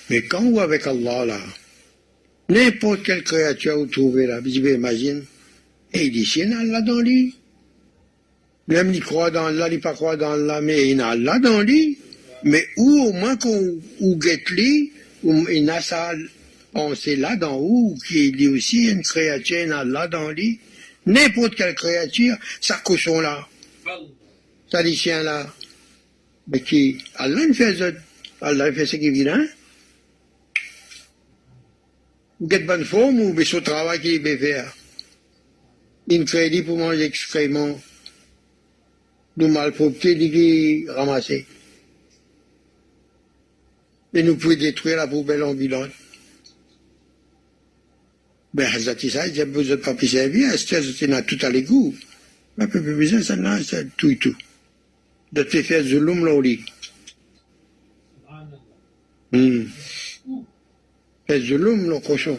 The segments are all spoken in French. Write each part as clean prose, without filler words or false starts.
Mais quand vous avec Allah, là, n'importe quelle créature vous trouvez là, vous imaginez, et il dit, c'est Allah dans lui. Même il croit dans Allah, il ne pas croit dans Allah, mais il a Allah dans lui. Mais où au moins qu'on guette lui, il a ça pensée là dans où, qui dit aussi une créature, il a Allah dans lui. N'importe quelle créature, ça cochon là, ça dit chien là, mais qui, Allah il fait ça, Allah il fait ce qu'il vient. Vous êtes bonne forme ou ce travail qu'il peut faire. Il crédit pour manger excrément. Nous malpropreté, il ramasser. Et nous pouvons détruire la poubelle ambulante. Ben, Hazati ça, il y a besoin de papier servir, c'est tout à l'égout. Mais peu besoin, ça n'a, c'est tout et tout. De te faire zulum là au lit. Faire zulum là, cochon.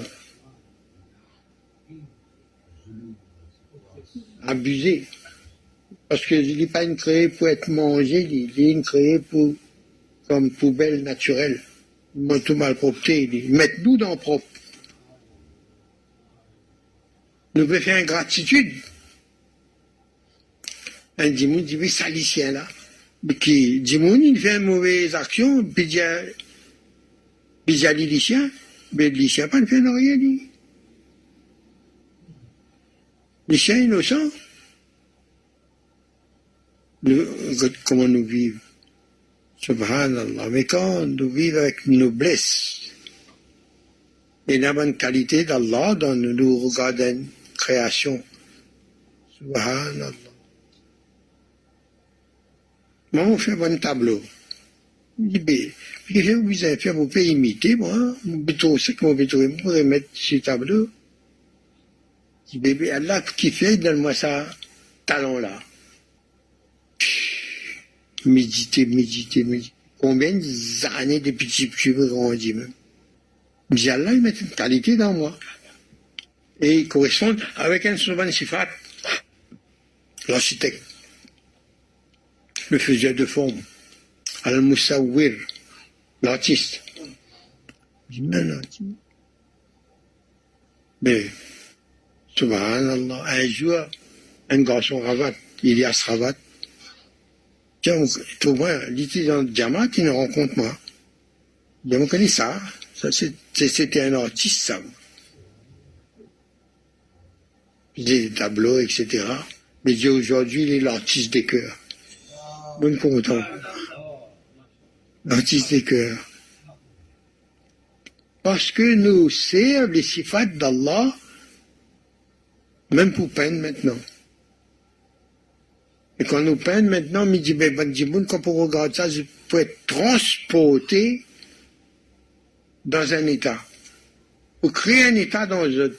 Abusé. Parce qu'il n'est pas une créée pour être mangé, il est une créée pour, comme poubelle naturelle. Tout malpropreté, mettez-nous dans le propre. Nous pouvons faire une gratitude. Un dimoun dit, oui, salicien là. Qui, dimoun, il fait une mauvaise action, puis il dit, l'Ilicien, mais l'Ilicien pas fait rien dit. L'Ilicien innocent. Comment nous vivons. Subhanallah. Mais quand nous vivons avec noblesse et la bonne qualité d'Allah, dans nous regardons création. Subhanallah. Moi, on fait un bon tableau. Je dis, qu'est-ce que vous avez fait, vous pouvez imiter, moi. C'est que vous pouvez mettre ce tableau. Je dis, bébé, Allah qui fait, donne-moi ça, talent-là. Méditer. Combien d'années depuis que je veux grandir même. Je dis, Allah, il met une qualité dans moi. Et il correspond avec un souvent sifat. L'architecte. Le faiseur de forme. Al-Musawwir. L'artiste. Je dis, non. Mais, subhanallah, un jour, un garçon Ravat, Ilyas Ravat, tiens, trouve-moi, l'étudiant de Diamant, il me rencontre moi. Il dit, on connaît ça. C'était un artiste, ça. Des tableaux, etc. Mais Dieu, aujourd'hui, il est l'artiste des cœurs. Bon content. L'artiste des cœurs. Parce que nous servons les sifats d'Allah, même pour peine maintenant. Et quand nous peignons maintenant, on me dit, quand on regarde ça, je peux être transporté dans un état. Pour créer un état dans un autre.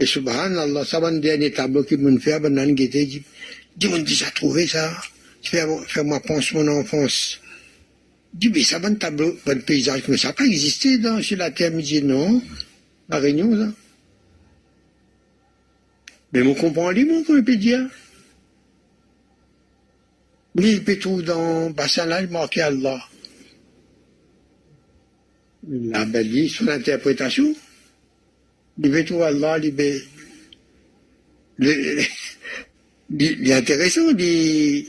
Et subhanallah, ça va me dire un tableau qui me fait, ben, on dit, on déjà trouvé ça. Fais-moi penser mon enfance. Je dis, mais ça va un tableau, un paysage, mais ça n'a pas existé sur la terre. Je me dit, non, la Réunion, ça. Mais on comprend les mots, qu'on peut dire. Mais il peut trouver dans le bassin là, il marquait Allah. La belle son interprétation. Il peut trouver Allah, il est intéressant, il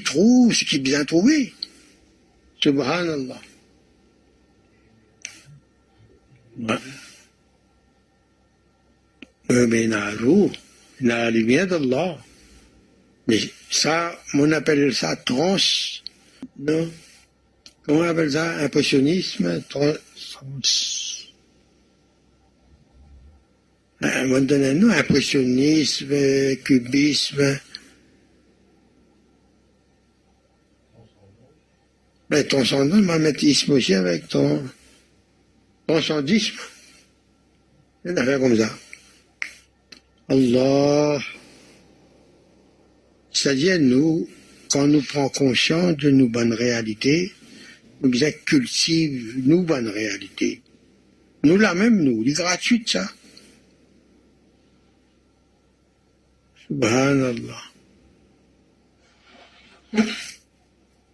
trouve ce qu'il est bien trouvé. Subhanallah. Ouais. Mais il a la lumière d'Allah. Mais ça, on appelle ça trans, non? Comment on appelle ça? Impressionnisme, on va donner un nom, impressionnisme, cubisme. Mais transcendant, on va mettre isme aussi avec ton transcendisme. Une affaire comme ça. Allah. C'est-à-dire, nous, quand nous prenons conscience de nos bonnes réalités, nous cultivons nos bonnes réalités. Nous, la même, nous, c'est gratuit, ça. Subhanallah.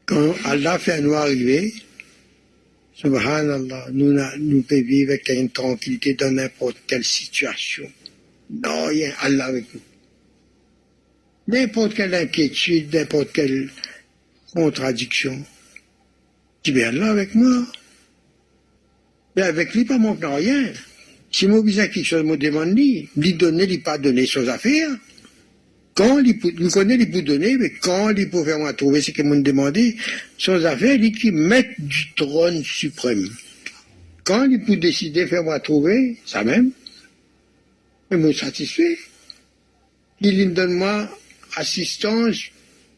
Quand Allah fait nous arriver, Subhanallah, nous pouvons vivre avec une tranquillité dans n'importe quelle situation. Non, rien, Allah avec nous. N'importe quelle inquiétude, n'importe quelle contradiction. Tu dis, Allah avec moi. Mais avec lui, pas manque rien. Si moi besoin quelque chose, me demande lui donner, lui pas donner sans affaire. Quand il connaît, il peut donner, mais quand il peut faire moi trouver ce que me demandé, sans affaire, il qui met du trône suprême. Quand il peut décider de faire moi trouver, ça même, il me satisfait. Il donne moi assistance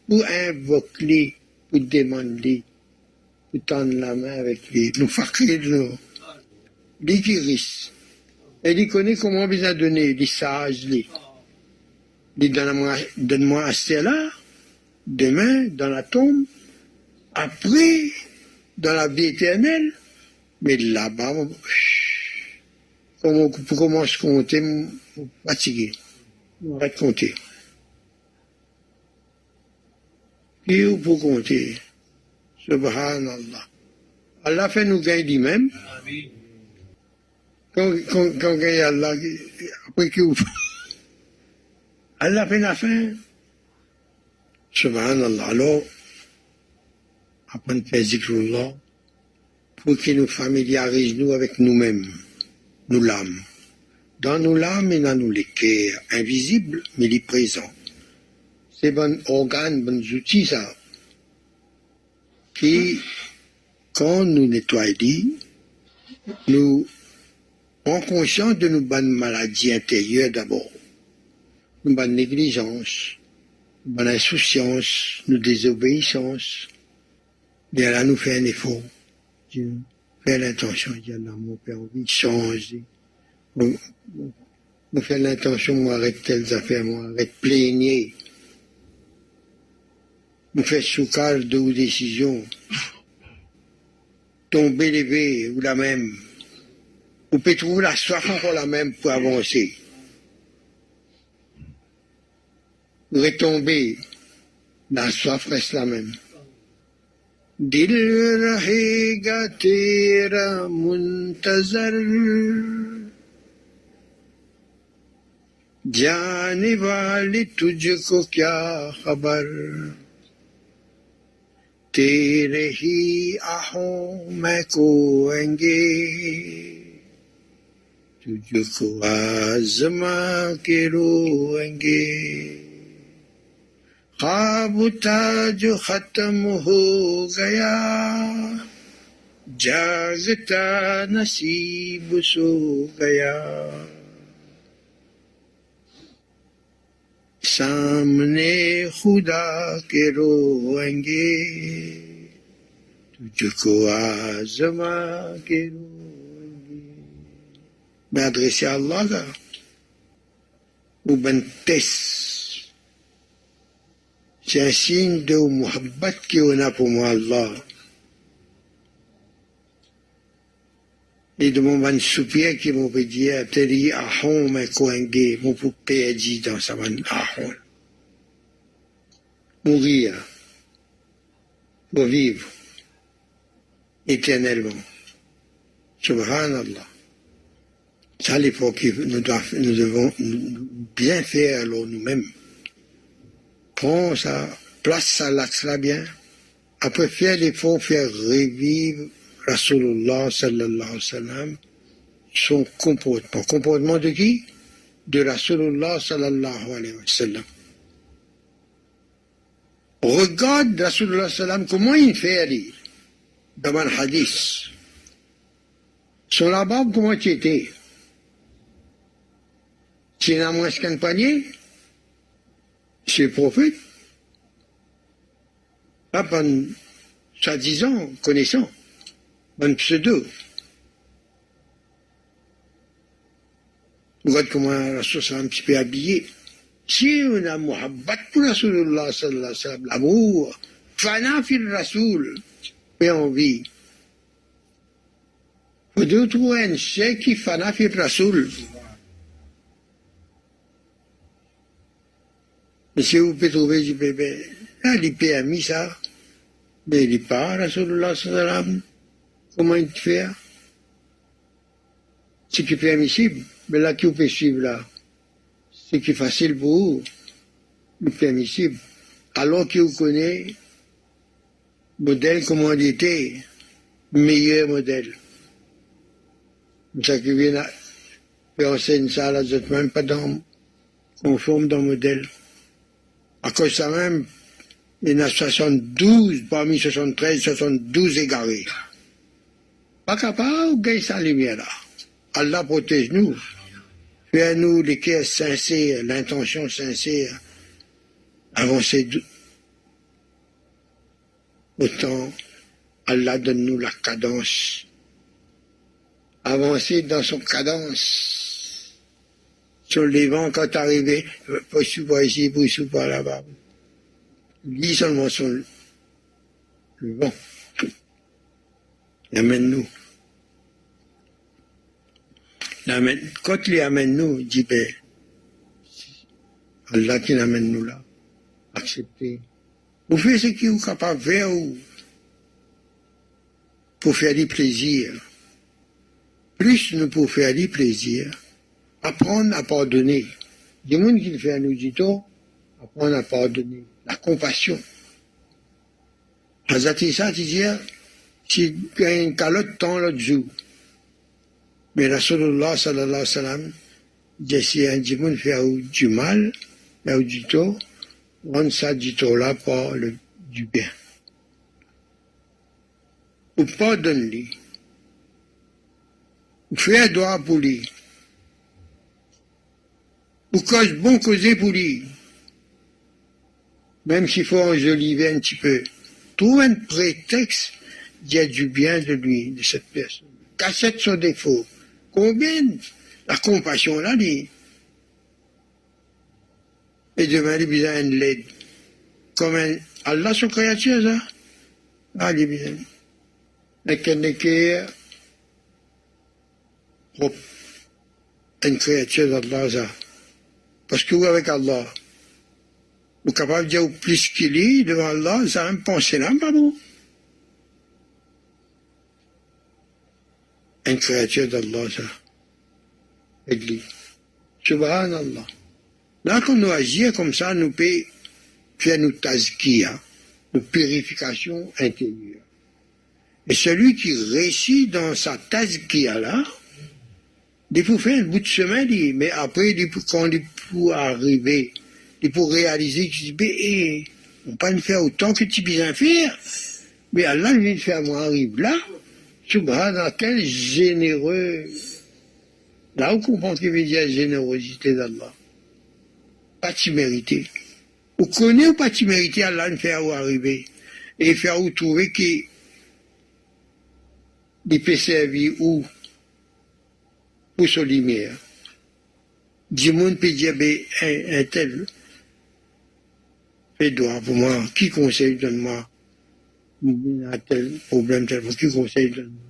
pour invoquer, pour demander, pour tendre la main avec lui. Nous faisons nous. Lui qui risque. Et il connaît comment vous a donné, les sages, lui. Il donne-moi assez là, demain, dans la tombe, après, dans la vie éternelle. Mais là-bas, pour commencer à compter, je suis fatigué. On va compter. Et où pour compter? Subhanallah. Allah fait nous gagner lui-même. Quand gagne Allah, après que vous... Allah fait la fin. Subhanallah. Alors, après de faire zikrullah, pour qu'il nous familiarise nous avec nous-mêmes, nous l'âmes. Dans nous l'âmes et dans nous les cœurs, invisibles, mais les présents. C'est bon organe, bon outils, ça, qui, quand nous nettoyons, nous prend conscience de nos bonnes maladies intérieures d'abord, nos bonnes négligences, nos bonnes insouciance, nos désobéissances. Bien là, nous fait un effort. Dieu fait l'intention, il y a là, mon Père, envie de changer. Nous fait l'intention, moi, arrête telles affaires, moi, arrête plaigner. Nous fait soucage de vos décisions. Tomber, lever, ou la même. Vous pouvez trouver la soif encore la même pour avancer. Retomber, la soif reste la même. Dil rahega tera muntazar, जाने वाली तुझको क्या खबर, तेरे ही आहों में खोएंगे, तुझको आज़मा के रोएंगे, ख्वाब था जो खत्म हो गया, जागता नसीब सो गया, सामने खुदा के रोएंगे, तुझको आज़मा के रोएंगे. मैं adressé à Allah là, ou ben test. C'est un signe de muhabbat qu'on a pour moi Allah. Et de mon ban soupir qui m'ont dit, teri ahon me koenge, mon pour perdu dans sa ban ahon. Mourir, pour vivre, éternellement. Subhanallah. Ça, l'effort que nous devons bien faire alors nous-mêmes. Prends sa place, ça l'axe bien. Après faire l'effort, faire revivre Rasulullah sallallahu alayhi wa sallam, son comportement. Comportement de qui? De Rasulullah sallallahu alayhi wa sallam. Regarde Rasulullah sallam, comment il fait aller dans un hadith. Son barbe, comment il était? S'il n'a moins qu'un panier, c'est le prophète. Pas un soi-disant connaissant. Un pseudo. Regarde comment Rasulullah un petit peu habillé. Si on a muhabbat pour Rasulullah sallallahu alayhi wa sallam, l'amour, fana fil Rasoul, et envie. Faut deux trouver un chèque qui fana fil Rasoul. Mais si vous pouvez trouver du bébé, là, il peut mis ça, mais il n'est pas Rasulullah sallallahu alayhi wa sallam. comment il te fait? Ce qui est permissible, mais là, qui vous peut suivre là? Ce qui est facile pour vous, le permissible. Alors que vous connaissez, modèle comment il était, meilleur modèle. Ça qui vient faire enseigner ça, là, vous n'êtes même pas conforme dans le modèle. À cause de ça même, il y en a 72, parmi 73, 72 égarés. Pas capable de gagner sa lumière là. Allah protège-nous. Fais-nous les cœurs sincères, l'intention sincère. Avancer autant. Allah donne-nous la cadence. Avancer dans son cadence. Sur les vents quand arrivé, pas pas ici, pas là-bas. Lis seulement sur le vent. Amène-nous. Quand il amène-nous, il dit, ben, Allah qui l'amène-nous là. Acceptez. Vous faites ce qui vous est capable de faire pour faire du plaisir. Plus nous pour faire du plaisir, apprendre à pardonner. Des gens qui le font à nous dit apprendre à pardonner. La compassion. Hazrat Issa disait, si il y a une calotte, tant l'autre jour. Mais Rasulullah sallallahu alayhi wa sallam, dit si un démon fait du mal, fait du tort, on ça du tort là par du bien. Ou pardonne-lui. Ou fait un droit pour lui. Ou cause bon causer pour lui. Même s'il faut enjoliver un petit peu. Trouve un prétexte, dire du bien de lui, de cette personne. Cassette son défaut. Combien la compassion là dit. Et demain, il a besoin de l'aide. Comme Allah, son créature, ça. Ah, il a besoin. Mais qu'elle n'est qu'une créature d'Allah, ça. Parce que vous, avec Allah, vous êtes capable de dire plus qu'il est devant Allah, ça va me penser là, pas bon. Une créature d'Allah, ça. Église. Subhanallah. Là, quand nous agissons comme ça, nous pouvons faire nos tazkiya, nos purifications intérieures. Et celui qui réussit dans sa tazkiya là, il peut faire un bout de chemin, mais après, quand il peut arriver, il peut réaliser qu'il dit, on ne peut pas le faire autant que tu viens faire. Mais Allah vient de faire moi arrive là, subhanallah, quel généreux. Là, on comprend ce qu'il veut dire générosité d'Allah. Pas de mériter. Vous connaissez ou pas de mériter, Allah nous faire arriver. Et faire vous trouver qu'il peut servir ou pour sa lumière. Du monde peut dire, un tel fait droit pour moi. Qui conseille donne-moi un tel problème, tel qui conseille donne-moi.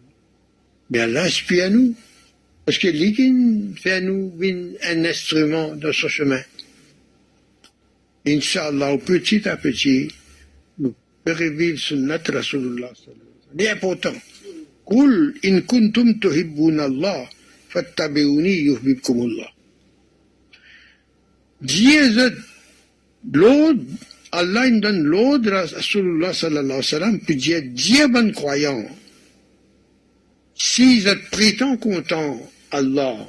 Mais Allah inspire à nous. Parce que lui qui fait nous un instrument dans son chemin. Inch'Allah, petit à petit, nous revivre sur notre Rasulullah. C'est important. Qul in kuntum tuhibbuna Allah, fattabi'uni yuhibbukumullah. Dieu, l'ordre, Allah nous donne l'ordre à Rasulullah sallallahu alayhi wa sallam, puis Dieu bon croyant. Si vous prétend content, Allah,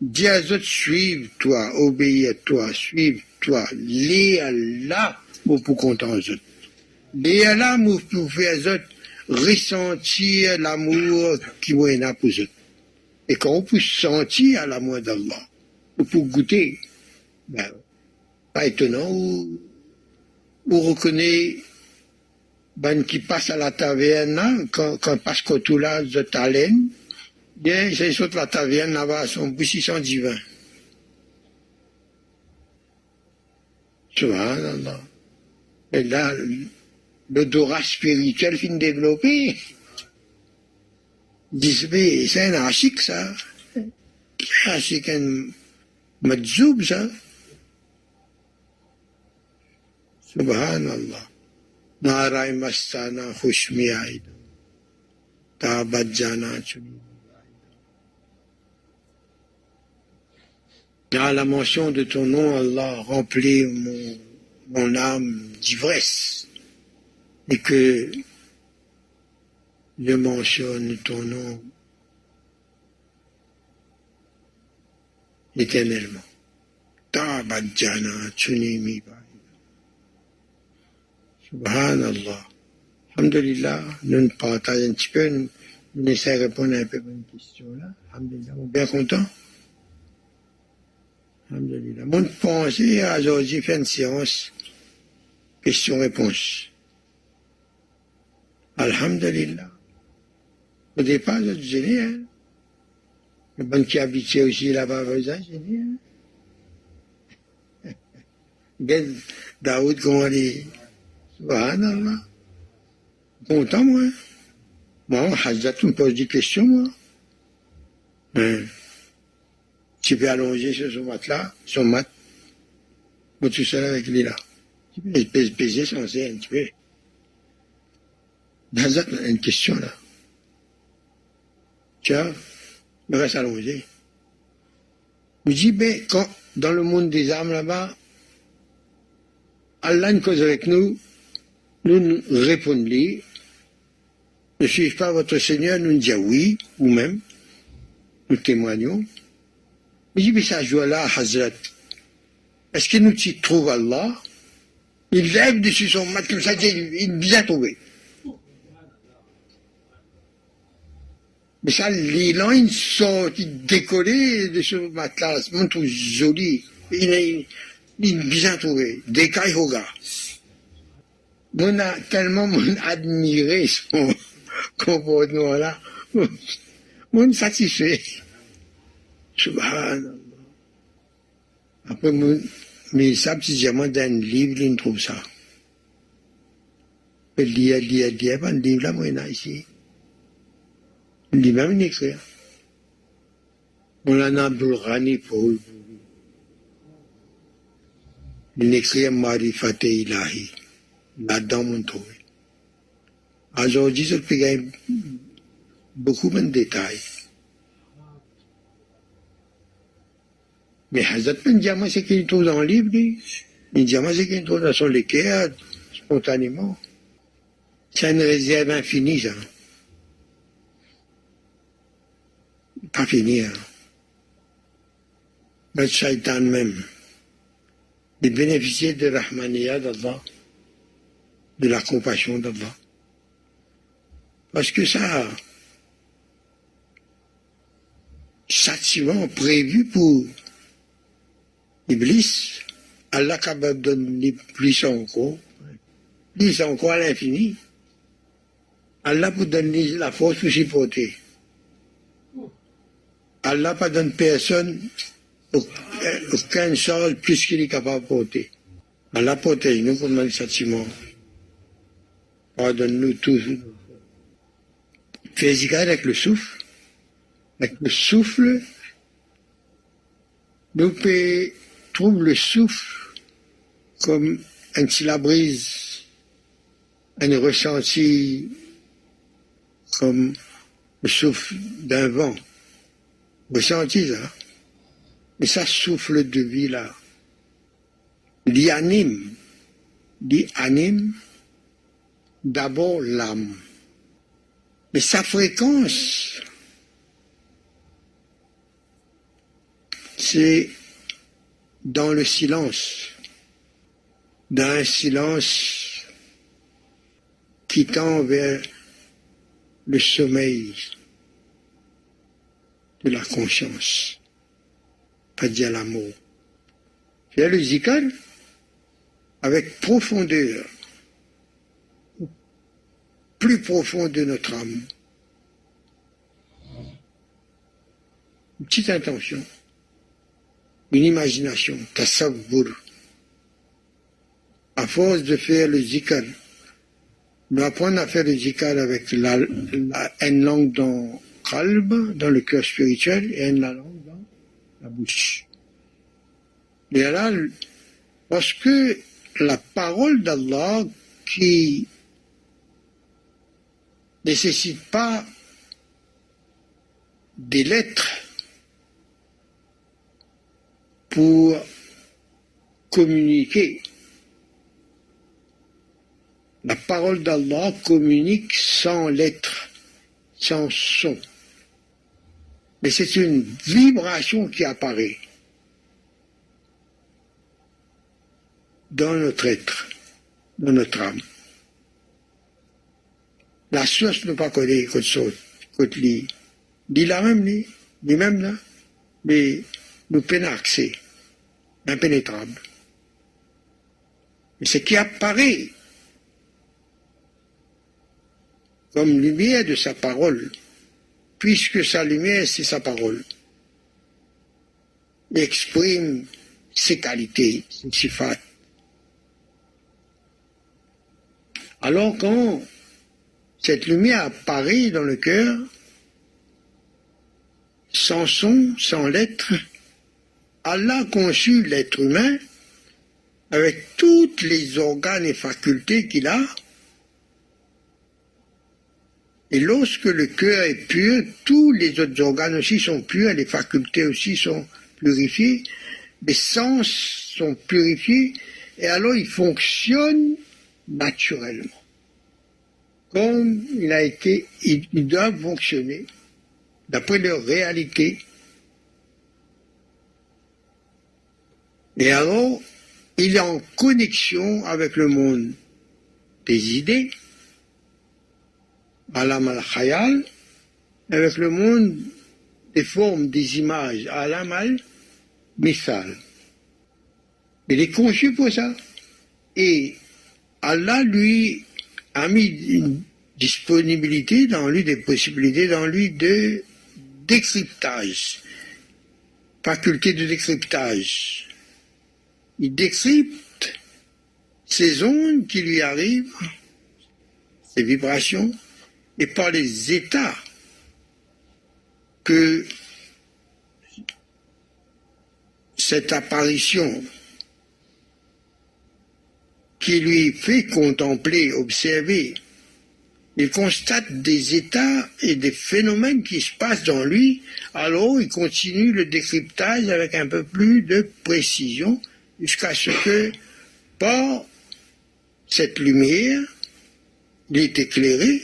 Dieu suive toi, obéir à toi, suive toi, les Allah, pour content aux autres. Les Allah, pour faire ressentir l'amour qui vous a pour eux. Et quand on peut sentir l'amour d'Allah, on peut goûter, ben, pas étonnant, on reconnaît ben, qui passe à la taverne, quand passe tout là, de talent, bien, c'est sur la taverne là-bas, son boussissant divin. Subhanallah. Et là, l'odorat spirituel finit de développer. Ils disent, mais c'est un ashik, ça. Un ashik, un madzoub, ça. Subhanallah. Naray mastana khushmi aïda. tabat jana chuni. À la mention de ton nom, Allah, remplit mon âme d'ivresse et que je mentionne ton nom éternellement. Tabat jana chuni mi baida. Subhanallah. Alhamdulillah, nous partageons un petit peu, nous essayons de répondre un peu à une question là. Alhamdulillah, on est bien content. Alhamdulillah. Mon pensée à aujourd'hui fait une séance question-réponse. Alhamdulillah. Au départ, je disais, hein. Le bon qui habitait aussi là-bas, je disais, hein. Daoud, comment dit, subhanallah. Content, moi. Moi, Hazrat, tu me poses des questions, moi. Hein. Tu peux allonger sur son matelas, son mat. Moi, tout seul avec lui, là. Tu peux peser son sein, tu peux. Hazrat, une question, là. Tiens, me reste allongé. Je dis, ben, quand, dans le monde des âmes, là-bas, Allah ne cause avec nous, nous répondons, ne suis-je pas votre Seigneur? Nous disons oui, ou même, nous témoignons. Je dis, mais ça joue là, Hazrat. Est-ce que nous y trouvons Allah? Il lève dessus son mat comme ça, il nous a trouvé. Mais ça, l'élan, il sort, il décollé de ce matelas, c'est mon tout joli. Il nous a trouvé. Des Kaihoga. On a tellement admiré son comportement-là. On est satisfait. Subhanallah. Après, mais ça, précisément, dans un livre, il trouve ça. Il lire, pas un livre là, moi, il a ici. Il dit même, il écrit. On en a Bulghani pour lui. Il écrit Marifate Ilahi. Là-dedans, on trouve. Aujourd'hui, je peux gagner beaucoup de détails. Mais Hazrat Ben Diamant, c'est qu'il trouve dans le livre, lui. Il dit, moi, c'est qu'il trouve dans son l'équerre, spontanément. C'est une réserve infinie, ça. Pas fini, hein. Le shaitan même. De bénéficier de la rahmaniya d'Allah, de la compassion d'Allah. Parce que ça, châtiment prévu pour Iblis, Allah capable de donner plus encore à l'infini. Allah pour donner la force pour supporter. Allah pas donne personne aucune chose plus qu'il est capable de porter. Allah protège nous comme le châtiment. Pardonne-nous tous. Fais zikr avec le souffle. Avec le souffle, nous trouvons le souffle comme un petit la brise, un ressenti comme le souffle d'un vent. Ressenti ça. Mais ça souffle de vie là. Il anime d'abord l'âme. Mais sa fréquence, c'est dans le silence, dans un silence qui tend vers le sommeil de la conscience, pas dire l'amour. Faire le zikr avec profondeur, plus profond de notre âme. Une petite intention, une imagination, tasawwur. À force de faire le zikr, nous apprenons à faire le zikr avec une langue dans qalb, dans le cœur spirituel, et une langue dans la bouche. Et là, parce que la parole d'Allah qui nécessite pas des lettres pour communiquer. La parole d'Allah communique sans lettres, sans son. Mais c'est une vibration qui apparaît dans notre être, dans notre âme. La source ne pas connaître côté lui. Dit la même, lui-même là, mais nous peine accès, impénétrable. Mais ce qui apparaît comme lumière de sa parole, puisque sa lumière c'est sa parole, il exprime ses qualités, ses sifat. Alors quand cette lumière apparaît dans le cœur, sans son, sans lettre, Allah a conçu l'être humain avec tous les organes et facultés qu'il a. Et lorsque le cœur est pur, tous les autres organes aussi sont purs, les facultés aussi sont purifiées, les sens sont purifiés, et alors ils fonctionnent naturellement. Comme ils doivent fonctionner, d'après leur réalité. Et alors, il est en connexion avec le monde des idées, alam al-khayal, avec le monde des formes, des images, alam al-mithal. Il est conçu pour ça. Et Allah, lui, a mis une disponibilité dans lui, des possibilités dans lui de décryptage, faculté de décryptage. Il décrypte ces ondes qui lui arrivent, ces vibrations, et par les états que cette apparition qui lui fait contempler, observer, il constate des états et des phénomènes qui se passent dans lui, alors il continue le décryptage avec un peu plus de précision, jusqu'à ce que, par cette lumière, il est éclairé,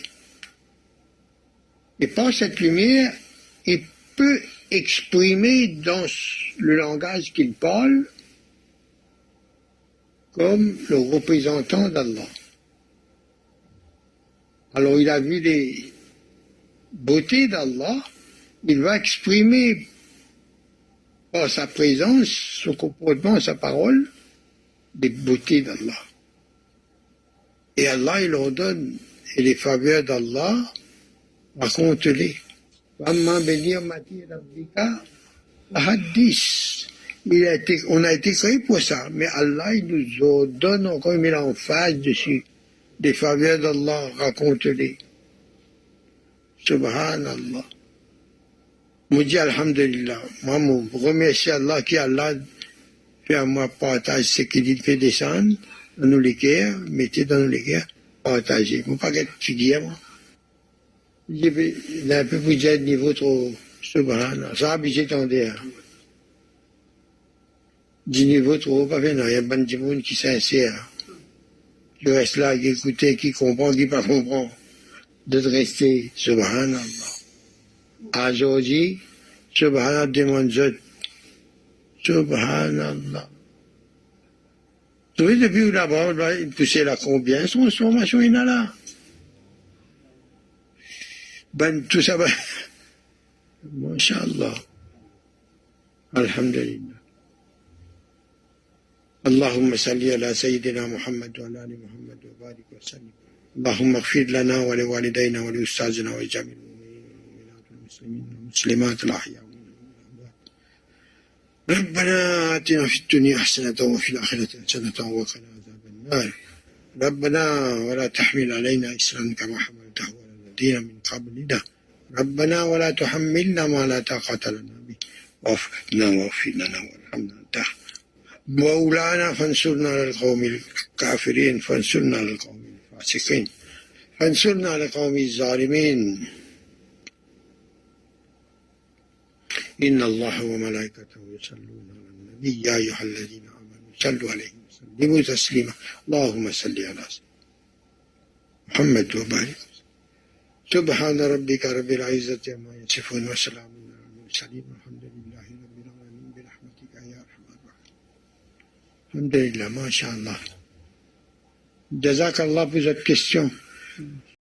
et par cette lumière, il peut exprimer dans le langage qu'il parle comme le représentant d'Allah. Alors il a vu les beautés d'Allah, il va exprimer par sa présence, son comportement, sa parole, des beautés d'Allah. Et Allah, il ordonne, et les faveurs d'Allah, raconte-les. On a été créé pour ça, mais Allah, il nous ordonne encore, il met l'emphase dessus. Des faveurs d'Allah, raconte-les. Subhanallah. Moi, dis Alhamdulillah. Moi, je remercie Allah qui Allah fait à moi partage ce qu'il fait descendre dans nos cœurs, mettez dans nos cœurs, partagez. Moi, pas qu'être figure, moi. J'ai un peu plus de niveau trop, subhanallah. Ça, j'ai tendu. Du niveau trop, pas bien, il y a un petit monde qui est sincère. Qui reste là, qui écoute, qui comprend, qui pas comprend. De rester, subhanallah. Aujourd'hui, subhanallah, demande subhanallah. Vous voyez, depuis là-bas, il poussait la combien, son transformation, il a là. Ben, tout ça va. MashaAllah. Alhamdulillah. اللهم صل على سيدنا محمد وعلى ال محمد وبارك وسلم اللهم اغفر لنا ولوالدينا ولأستاذنا ولجميع المؤمنين والمؤمنات والمسلمين والمسلمات الأحياء ربنا آتنا في الدنيا حسنة وفي الآخرة حسنة وقنا عذاب النار ربنا ولا تحمل علينا إصرا كما حملته على الذين من قبلنا ربنا ولا تحملنا ما لا طاقة لنا به واعف عنا واغفر لنا وارحمنا أنت مولانا فانصرنا على القوم الكافرين فانصرنا على القوم الفاسقين فانصرنا على القوم الظالمين إن الله وملائكته يصلون على النبي يا أيها الذين آمنوا صلوا عليه وسلموا تسليما اللهم صل على محمد وبارك سبحان ربك رب العزة عما يصفون وسلام على المرسلين والحمد لله رب العالمين برحمتك يا أرحم الراحمين. الحمد لله ما شاء الله. جزاك الله pour cette question.